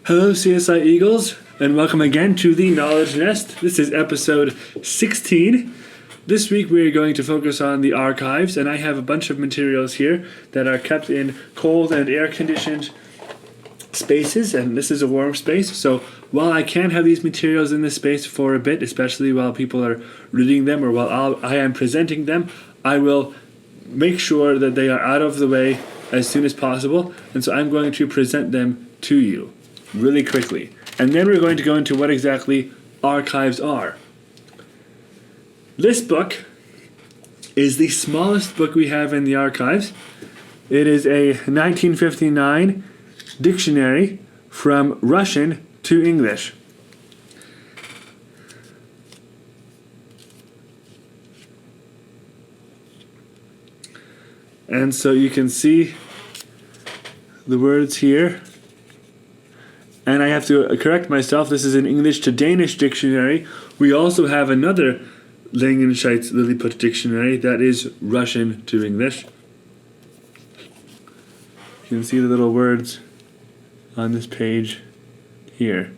Hello, CSI Eagles, and welcome again to the Knowledge Nest. This is episode 16. This week we are going to focus on the archives, and I have a bunch of materials here that are kept in cold and air-conditioned spaces, and this is a warm space. So while I can have these materials in this space for a bit, especially while people are reading them or while I am presenting them, I will make sure that they are out of the way as soon as possible, and so I'm going to present them to you really quickly. And then we're going to go into what exactly archives are. This book is the smallest book we have in the archives. It is a 1959 dictionary from Russian to English. And so you can see the words here. And I have to correct myself, this is an English to Danish dictionary. We also have another Langenscheid's Lilliput dictionary that is Russian to English. You can see the little words on this page here.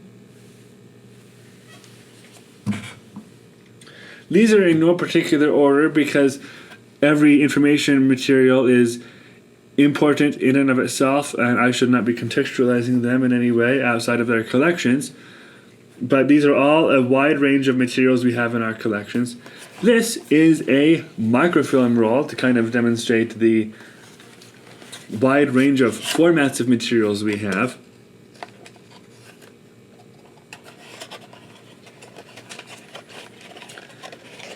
These are in no particular order because every information material is important in and of itself, and I should not be contextualizing them in any way outside of their collections. But these are all a wide range of materials we have in our collections. This is a microfilm roll to kind of demonstrate the wide range of formats of materials we have.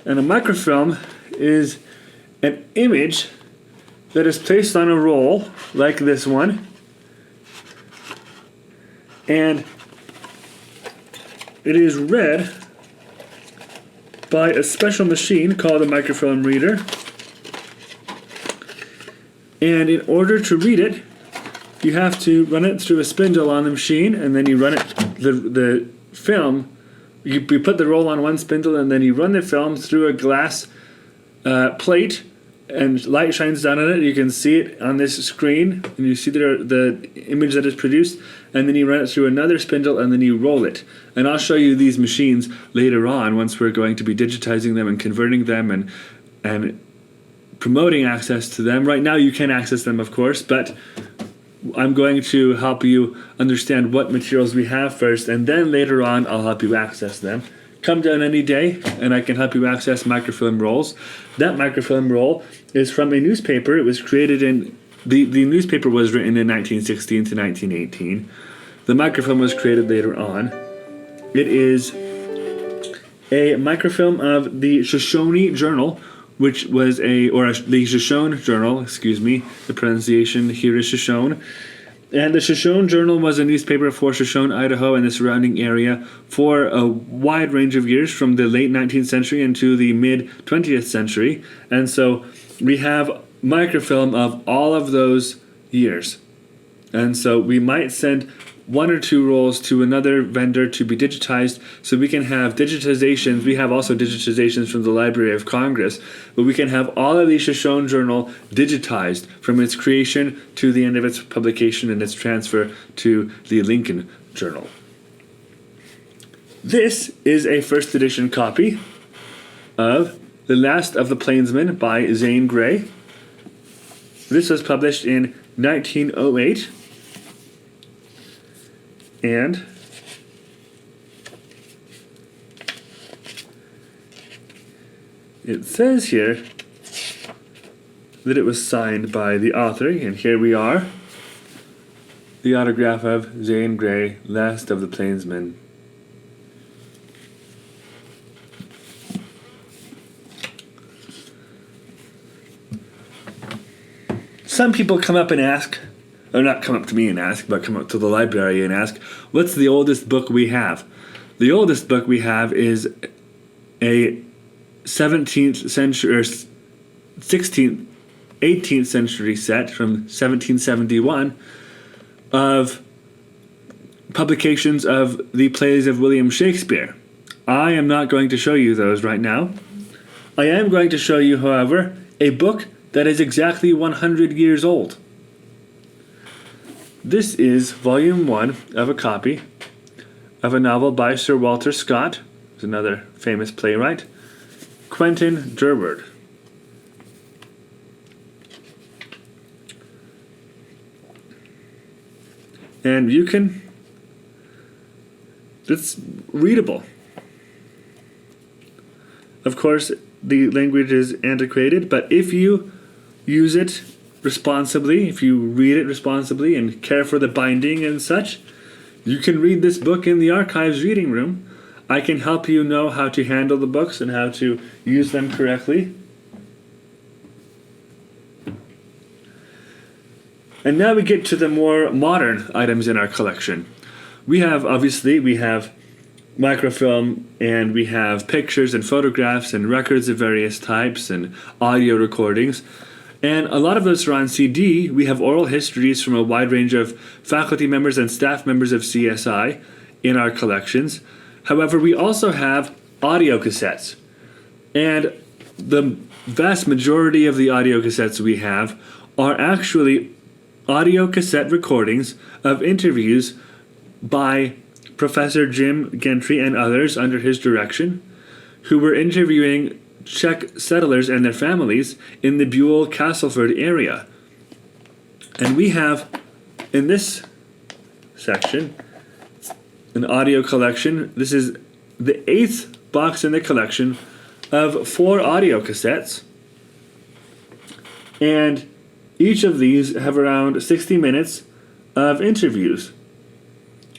And a microfilm is an image that is placed on a roll like this one, and it is read by a special machine called a microfilm reader. And in order to read it, you have to run it through a spindle on the machine, and then you run it the film. You put the roll on one spindle, and then you run the film through a glass plate, and light shines down on it. You can see it on this screen, and you see the image that is produced, and then you run it through another spindle, and then you roll it. And I'll show you these machines later on once we're going to be digitizing them and converting them and promoting access to them. Right now you can access them, of course, but I'm going to help you understand what materials we have first, and then later on I'll help you access them. Come down any day and I can help you access microfilm rolls. That microfilm roll is from a newspaper. It was created in the newspaper was written in 1916 to 1918. The microfilm was created later on. It is a microfilm of the Shoshone Journal, which was the Shoshone Journal, excuse me, the pronunciation here is Shoshone. And the Shoshone Journal was a newspaper for Shoshone, Idaho, and the surrounding area for a wide range of years, from the late 19th century into the mid-20th century. And so we have microfilm of all of those years. And so we might send one or two rolls to another vendor to be digitized, so we can have digitizations. We have also digitizations from the Library of Congress, but we can have all of the Shoshone Journal digitized from its creation to the end of its publication and its transfer to the Lincoln Journal. This is a first edition copy of The Last of the Plainsmen by Zane Grey. This was published in 1908. And it says here that it was signed by the author, and here we are, the autograph of Zane Grey, Last of the Plainsmen. Some people come up and ask, or not come up to me and ask, but come up to the library and ask, what's the oldest book we have? The oldest book we have is a 17th century, or 16th, 18th century set from 1771 of publications of the plays of William Shakespeare. I am not going to show you those right now. I am going to show you, however, a book that is exactly 100 years old. This is volume 1 of a copy of a novel by Sir Walter Scott, who's another famous playwright, Quentin Durward. And it's readable. Of course, the language is antiquated, but if you use it responsibly, if you read it responsibly and care for the binding and such, you can read this book in the archives reading room. I can help you know how to handle the books and how to use them correctly. And now we get to the more modern items in our collection. We have microfilm, and we have pictures and photographs and records of various types and audio recordings. And a lot of those are on CD. We have oral histories from a wide range of faculty members and staff members of CSI in our collections. However, we also have audio cassettes. And the vast majority of the audio cassettes we have are actually audio cassette recordings of interviews by Professor Jim Gentry and others under his direction, who were interviewing Czech settlers and their families in the Buell-Castleford area. And we have, in this section, an audio collection. This is the 8th box in the collection of 4 audio cassettes. And each of these have around 60 minutes of interviews.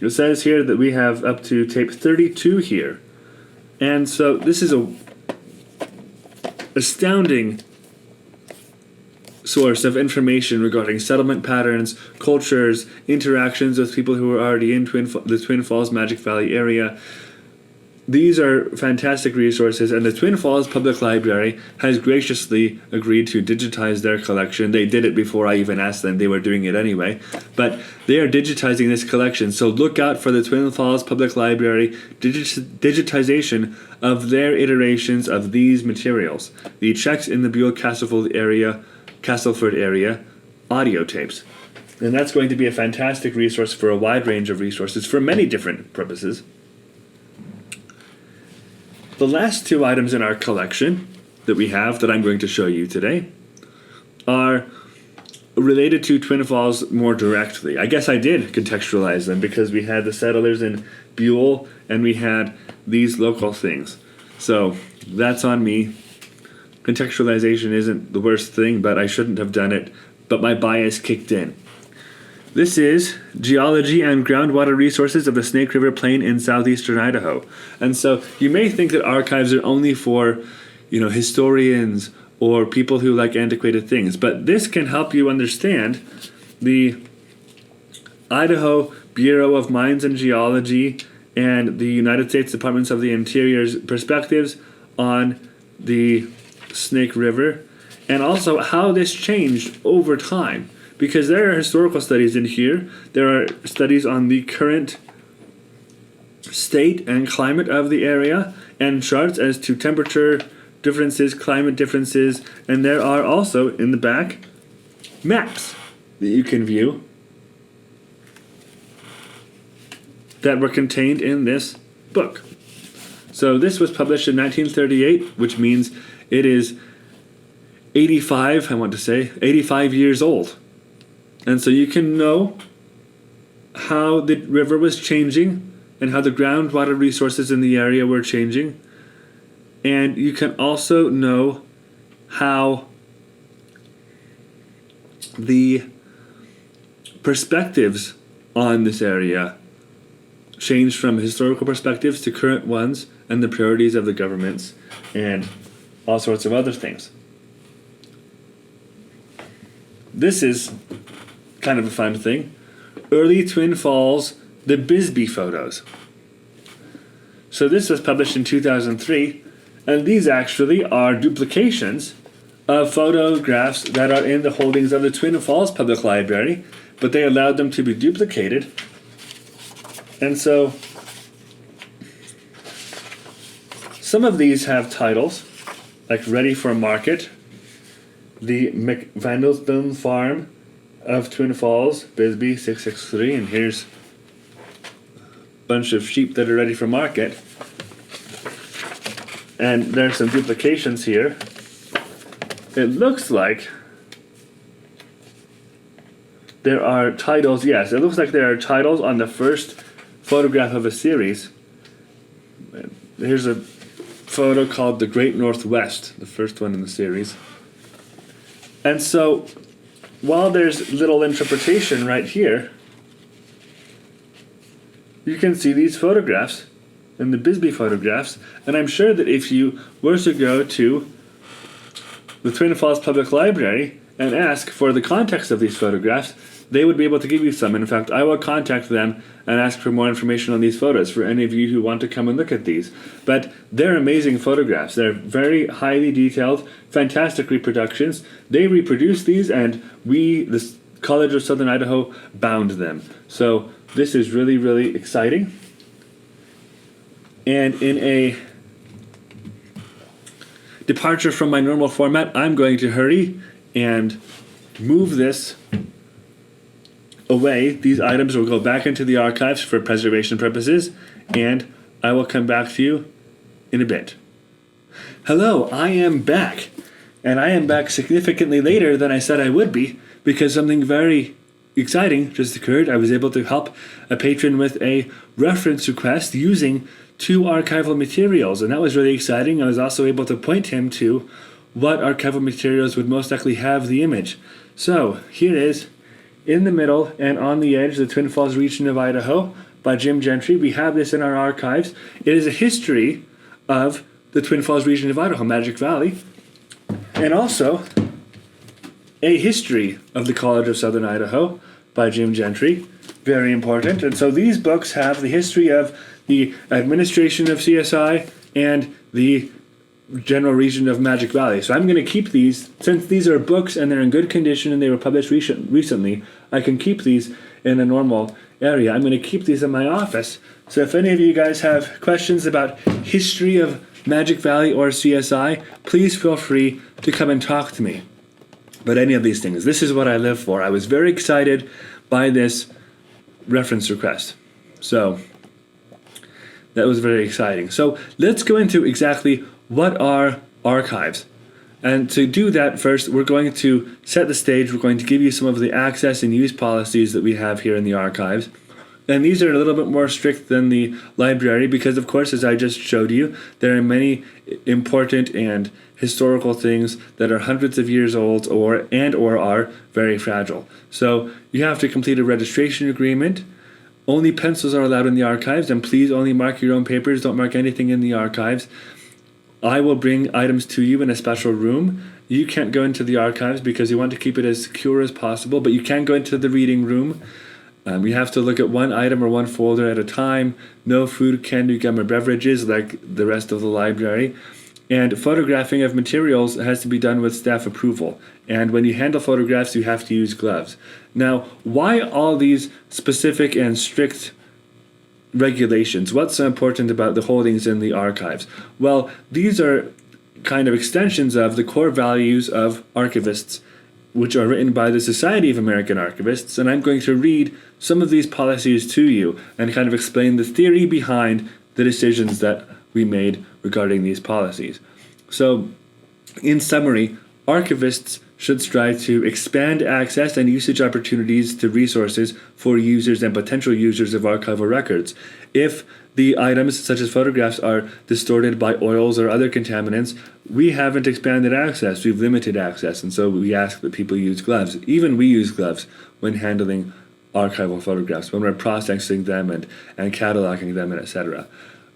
It says here that we have up to tape 32 here. And so this is a astounding source of information regarding settlement patterns, cultures, interactions with people who are already in the Twin Falls Magic Valley area. These are fantastic resources, and the Twin Falls Public Library has graciously agreed to digitize their collection. They did it before I even asked them. They were doing it anyway. But they are digitizing this collection, so look out for the Twin Falls Public Library digitization of their iterations of these materials. The Czechs in the Buell-Castleford area audio tapes. And that's going to be a fantastic resource for a wide range of resources for many different purposes. The last 2 items in our collection that we have that I'm going to show you today are related to Twin Falls more directly. I guess I did contextualize them because we had the settlers in Buell and we had these local things. So that's on me. Contextualization isn't the worst thing, but I shouldn't have done it, but my bias kicked in. This is Geology and Groundwater Resources of the Snake River Plain in southeastern Idaho. And so you may think that archives are only for, historians or people who like antiquated things, but this can help you understand the Idaho Bureau of Mines and Geology and the United States Department of the Interior's perspectives on the Snake River, and also how this changed over time. Because there are historical studies in here. There are studies on the current state and climate of the area and charts as to temperature differences, climate differences, and there are also, in the back, maps that you can view that were contained in this book. So this was published in 1938, which means it is 85 years old. And so you can know how the river was changing and how the groundwater resources in the area were changing. And you can also know how the perspectives on this area changed from historical perspectives to current ones and the priorities of the governments and all sorts of other things. This is kind of a fun thing. Early Twin Falls, the Bisbee photos. So this was published in 2003, and these actually are duplications of photographs that are in the holdings of the Twin Falls Public Library, but they allowed them to be duplicated. And so some of these have titles, like Ready for Market, the McVandelston Farm, of Twin Falls, Bisbee 663, and here's a bunch of sheep that are ready for market. And there's some duplications here. It looks like there are titles. Yes, it looks like there are titles on the first photograph of a series. Here's a photo called The Great Northwest, the first one in the series. And so, while there's little interpretation right here, you can see these photographs and the Bisbee photographs, and I'm sure that if you were to go to the Twin Falls Public Library and ask for the context of these photographs, they would be able to give you some. In fact, I will contact them and ask for more information on these photos for any of you who want to come and look at these. But they're amazing photographs. They're very highly detailed, fantastic reproductions. They reproduced these, and we, the College of Southern Idaho, bound them. So this is really, really exciting. And in a departure from my normal format, I'm going to hurry and move this away. These items will go back into the archives for preservation purposes, and I will come back to you in a bit. Hello, I am back, and I am back significantly later than I said I would be, because something very exciting just occurred. I was able to help a patron with a reference request using 2 archival materials, and that was really exciting. I was also able to point him to what archival materials would most likely have the image. So here is, in the middle and on the edge, the Twin Falls region of Idaho by Jim Gentry. We have this in our archives. It is a history of the Twin Falls region of Idaho, Magic Valley, and also a history of the College of Southern Idaho by Jim Gentry. Very important. And so these books have the history of the administration of CSI and the general region of Magic Valley. So I'm going to keep these, since these are books and they're in good condition and they were published recently, I can keep these in a normal area. I'm going to keep these in my office. So if any of you guys have questions about history of Magic Valley or CSI, please feel free to come and talk to me about any of these things. This is what I live for. I was very excited by this reference request. So that was very exciting. So let's go into exactly what are archives. And to do that, first, we're going to set the stage. We're going to give you some of the access and use policies that we have here in the archives. And these are a little bit more strict than the library because, of course, as I just showed you, there are many important and historical things that are hundreds of years old or are very fragile. So you have to complete a registration agreement. Only pencils are allowed in the archives, and please only mark your own papers. Don't mark anything in the archives. I will bring items to you in a special room. You can't go into the archives because you want to keep it as secure as possible, but you can go into the reading room. We have to look at one item or one folder at a time. No food, candy, gum, or beverages like the rest of the library. And photographing of materials has to be done with staff approval. And when you handle photographs, you have to use gloves. Now, why all these specific and strict regulations? What's so important about the holdings in the archives? Well, these are kind of extensions of the core values of archivists, which are written by the Society of American Archivists, and I'm going to read some of these policies to you and kind of explain the theory behind the decisions that we made regarding these policies. So, in summary, archivists should strive to expand access and usage opportunities to resources for users and potential users of archival records. If the items, such as photographs, are distorted by oils or other contaminants, we haven't expanded access, we've limited access, and so we ask that people use gloves. Even we use gloves when handling archival photographs, when we're processing them and cataloging them, and etc.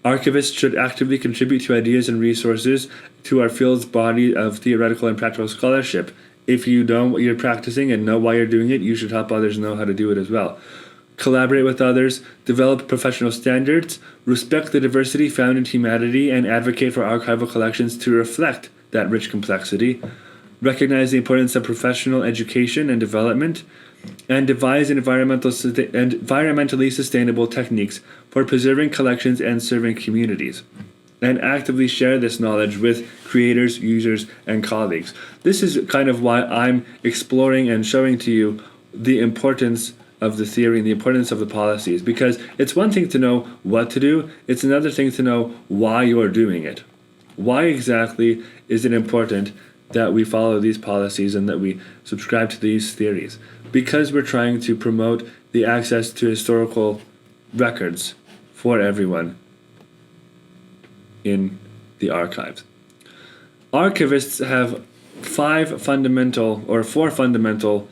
Archivists should actively contribute to ideas and resources to our field's body of theoretical and practical scholarship. If you know what you're practicing and know why you're doing it, you should help others know how to do it as well. Collaborate with others, develop professional standards, respect the diversity found in humanity, and advocate for archival collections to reflect that rich complexity. Recognize the importance of professional education and development, and devise environmentally sustainable techniques for preserving collections and serving communities, and actively share this knowledge with creators, users, and colleagues. This is kind of why I'm exploring and showing to you the importance of the theory and the importance of the policies, because it's one thing to know what to do, it's another thing to know why you're doing it. Why exactly is it important that we follow these policies and that we subscribe to these theories? Because we're trying to promote the access to historical records for everyone in the archives. Archivists have four fundamental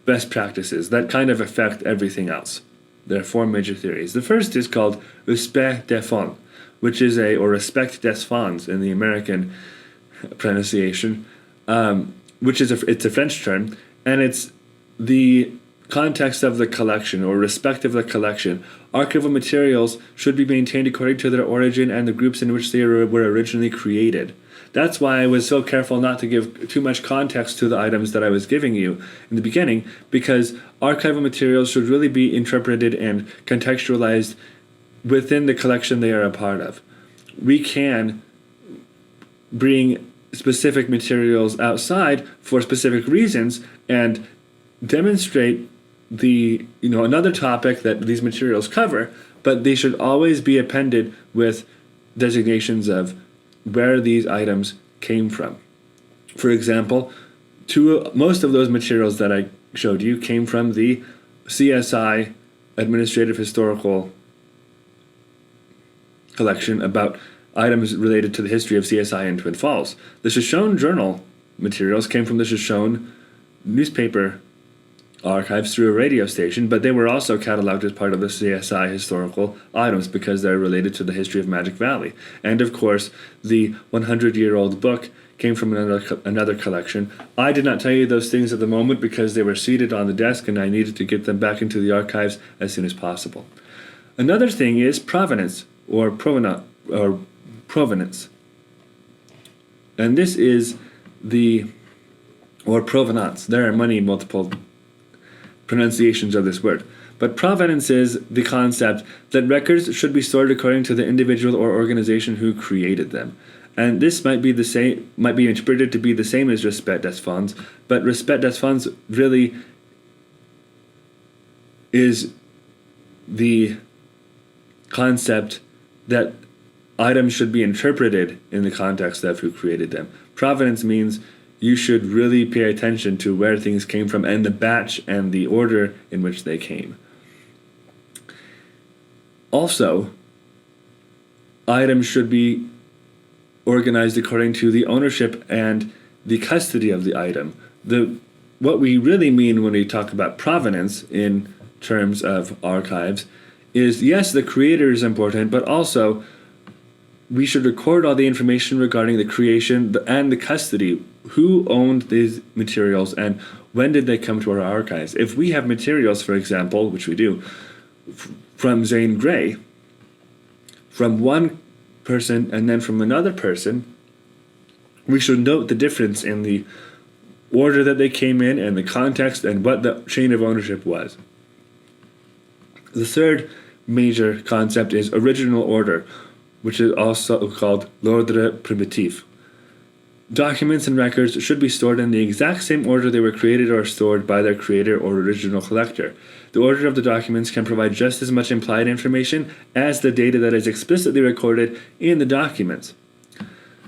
best practices that kind of affect everything else. There are four major theories. The first is called respect des fonds, which is or respect des fonds in the American pronunciation, which is it's a French term, and it's the context of the collection or respect of the collection. Archival materials should be maintained according to their origin and the groups in which they were originally created. That's why I was so careful not to give too much context to the items that I was giving you in the beginning, because archival materials should really be interpreted and contextualized within the collection they are a part of. We can bring specific materials outside for specific reasons and demonstrate another topic that these materials cover, but they should always be appended with designations of where these items came from. For example, most of those materials that I showed you came from the CSI Administrative Historical Collection about items related to the history of CSI in Twin Falls. The Shoshone Journal materials came from the Shoshone newspaper archives through a radio station, but they were also cataloged as part of the CSI historical items because they're related to the history of Magic Valley. And of course, the 100-year-old book came from another collection. I did not tell you those things at the moment because they were seated on the desk and I needed to get them back into the archives as soon as possible. Another thing is provenance or provenance. And this is or provenance. There are many multiple pronunciations of this word. But provenance is the concept that records should be stored according to the individual or organization who created them. And this might be interpreted to be the same as respect des fonds, but respect des fonds really is the concept that items should be interpreted in the context of who created them. Provenance means you should really pay attention to where things came from and the batch and the order in which they came. Also, items should be organized according to the ownership and the custody of the item. What we really mean when we talk about provenance in terms of archives is, yes, the creator is important, but also we should record all the information regarding the creation and the custody. Who owned these materials and when did they come to our archives? If we have materials, for example, which we do, from Zane Grey, from one person and then from another person, we should note the difference in the order that they came in and the context and what the chain of ownership was. The third major concept is original order, which is also called l'ordre primitif. Documents and records should be stored in the exact same order they were created or stored by their creator or original collector. The order of the documents can provide just as much implied information as the data that is explicitly recorded in the documents.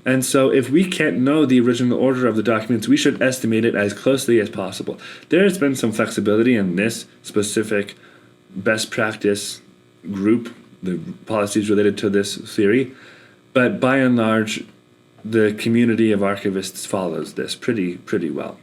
And so if we can't know the original order of the documents, we should estimate it as closely as possible. There has been some flexibility in this specific best practice group, the policies related to this theory, but by and large, the community of archivists follows this pretty well.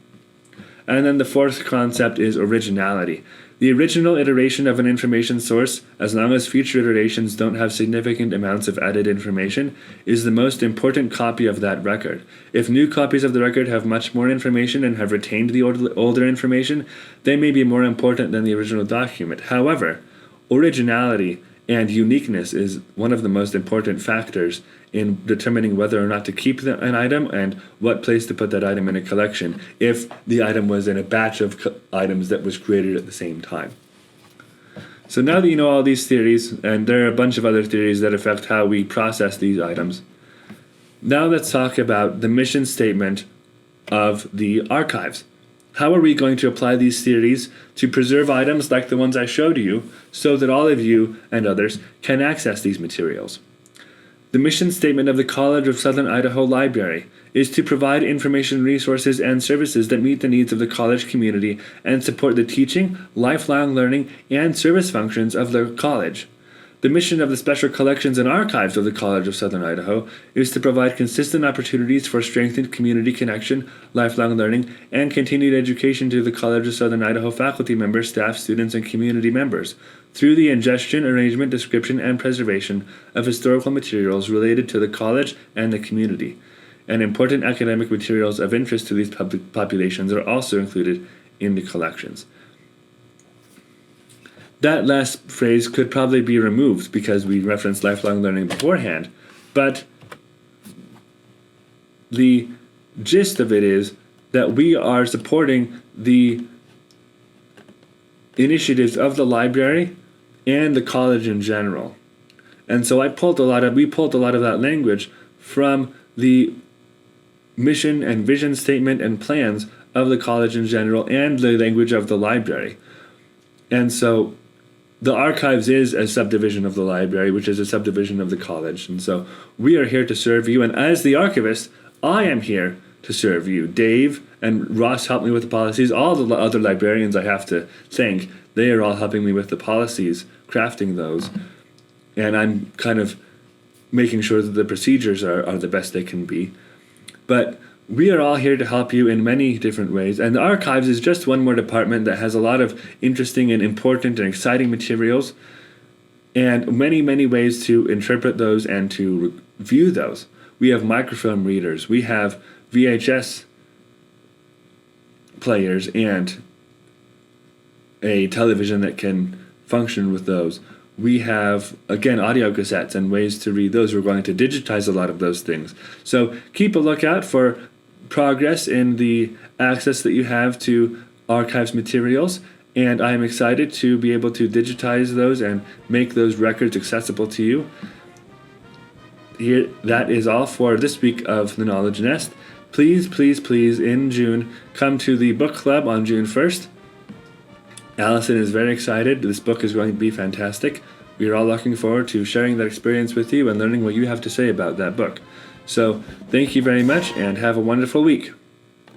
And then the fourth concept is originality. The original iteration of an information source, as long as future iterations don't have significant amounts of added information, is the most important copy of that record. If new copies of the record have much more information and have retained the older information, they may be more important than the original document. However, originality and uniqueness is one of the most important factors in determining whether or not to keep an item and what place to put that item in a collection if the item was in a batch of items that was created at the same time. So now that you know all these theories, and there are a bunch of other theories that affect how we process these items, now let's talk about the mission statement of the archives. How are we going to apply these theories to preserve items like the ones I showed you so that all of you and others can access these materials? The mission statement of the College of Southern Idaho Library is to provide information resources and services that meet the needs of the college community and support the teaching, lifelong learning, and service functions of the college. The mission of the Special Collections and Archives of the College of Southern Idaho is to provide consistent opportunities for strengthened community connection, lifelong learning, and continued education to the College of Southern Idaho faculty members, staff, students, and community members through the ingestion, arrangement, description, and preservation of historical materials related to the college and the community. And important academic materials of interest to these public populations are also included in the collections. That last phrase could probably be removed because we referenced lifelong learning beforehand, but the gist of it is that we are supporting the initiatives of the library and the college in general. And so we pulled a lot of that language from the mission and vision statement and plans of the college in general and the language of the library. And so the archives is a subdivision of the library, which is a subdivision of the college. And so we are here to serve you. And as the archivist, I am here to serve you. Dave and Ross helped me with the policies. All the other librarians I have to thank, they are all helping me with the policies, crafting those. And I'm kind of making sure that the procedures are the best they can be. But we are all here to help you in many different ways, and the archives is just one more department that has a lot of interesting and important and exciting materials and many, many ways to interpret those and to view those. We have microfilm readers, we have VHS players and a television that can function with those. We have, again, audio cassettes and ways to read those. We're going to digitize a lot of those things. So keep a lookout for progress in the access that you have to archives materials, and I am excited to be able to digitize those and make those records accessible to you. Here, that is all for this week of The Knowledge Nest. Please, please, please, in June, come to the book club on June 1st. Allison is very excited. This book is going to be fantastic. We are all looking forward to sharing that experience with you and learning what you have to say about that book. So, thank you very much and have a wonderful week.